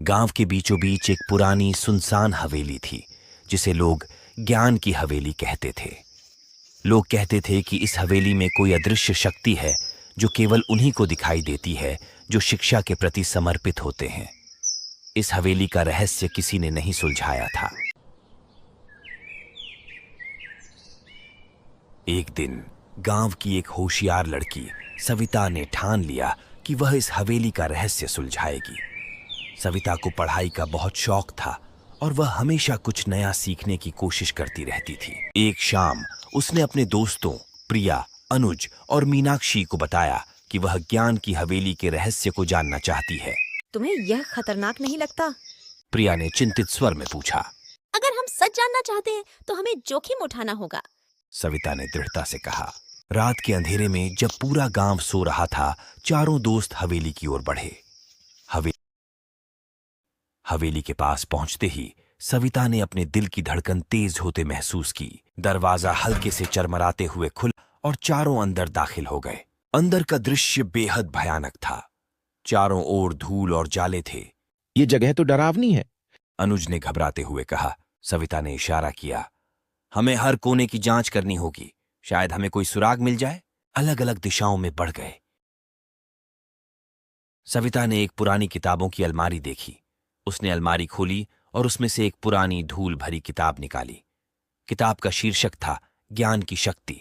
गांव के बीचों बीच एक पुरानी सुनसान हवेली थी, जिसे लोग ज्ञान की हवेली कहते थे। लोग कहते थे कि इस हवेली में कोई अदृश्य शक्ति है जो केवल उन्हीं को दिखाई देती है जो शिक्षा के प्रति समर्पित होते हैं। इस हवेली का रहस्य किसी ने नहीं सुलझाया था। एक दिन गांव की एक होशियार लड़की सविता ने ठान लिया कि वह इस हवेली का रहस्य सुलझाएगी। सविता को पढ़ाई का बहुत शौक था और वह हमेशा कुछ नया सीखने की कोशिश करती रहती थी। एक शाम उसने अपने दोस्तों प्रिया, अनुज और मीनाक्षी को बताया कि वह ज्ञान की हवेली के रहस्य को जानना चाहती है। तुम्हें यह खतरनाक नहीं लगता? प्रिया ने चिंतित स्वर में पूछा। अगर हम सच जानना चाहते हैं तो हमें जोखिम उठाना होगा, सविता ने दृढ़ता से कहा। रात के अंधेरे में जब पूरा गांव सो रहा था, चारों दोस्त हवेली की ओर बढ़े। हवेली के पास पहुंचते ही सविता ने अपने दिल की धड़कन तेज होते महसूस की। दरवाजा हल्के से चरमराते हुए खुला और चारों अंदर दाखिल हो गए। अंदर का दृश्य बेहद भयानक था। चारों ओर धूल और जाले थे। ये जगह तो डरावनी है, अनुज ने घबराते हुए कहा। सविता ने इशारा किया। हमें हर कोने की जांच करनी होगी, शायद हमें कोई सुराग मिल जाए। अलग अलग दिशाओं में बढ़ गए। सविता ने एक पुरानी किताबों की अलमारी देखी। उसने अलमारी खोली और उसमें से एक पुरानी धूल भरी किताब निकाली। किताब का शीर्षक था ज्ञान की शक्ति।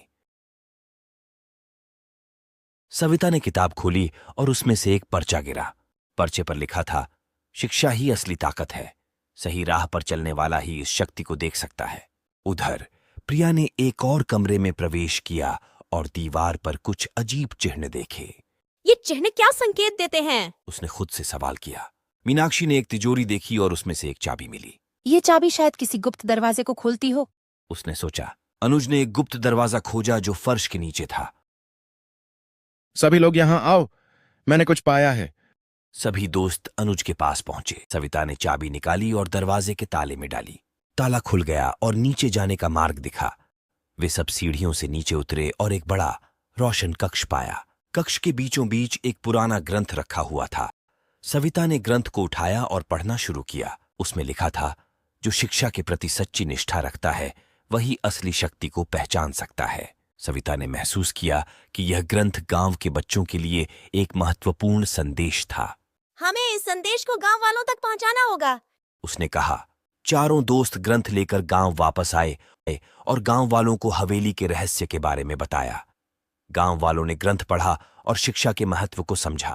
सविता ने किताब खोली और उसमें से एक पर्चा गिरा। पर्चे पर लिखा था, शिक्षा ही असली ताकत है, सही राह पर चलने वाला ही इस शक्ति को देख सकता है। उधर प्रिया ने एक और कमरे में प्रवेश किया और दीवार पर कुछ अजीब चिन्ह देखे। ये चिन्ह क्या संकेत देते हैं? उसने खुद से सवाल किया। मीनाक्षी ने एक तिजोरी देखी और उसमें से एक चाबी मिली। ये चाबी शायद किसी गुप्त दरवाजे को खोलती हो, उसने सोचा। अनुज ने एक गुप्त दरवाजा खोजा जो फर्श के नीचे था। सभी लोग यहाँ आओ, मैंने कुछ पाया है। सभी दोस्त अनुज के पास पहुंचे। सविता ने चाबी निकाली और दरवाजे के ताले में डाली। ताला खुल गया और नीचे जाने का मार्ग दिखा। वे सब सीढ़ियों से नीचे उतरे और एक बड़ा रोशन कक्ष पाया। कक्ष के बीचों बीच एक पुराना ग्रंथ रखा हुआ था। सविता ने ग्रंथ को उठाया और पढ़ना शुरू किया। उसमें लिखा था, जो शिक्षा के प्रति सच्ची निष्ठा रखता है वही असली शक्ति को पहचान सकता है। सविता ने महसूस किया कि यह ग्रंथ गांव के बच्चों के लिए एक महत्वपूर्ण संदेश था। हमें इस संदेश को गांव वालों तक पहुंचाना होगा, उसने कहा। चारों दोस्त ग्रंथ लेकर गांव वापस आए और गांव वालों को हवेली के रहस्य के बारे में बताया। गांव वालों ने ग्रंथ पढ़ा और शिक्षा के महत्व को समझा।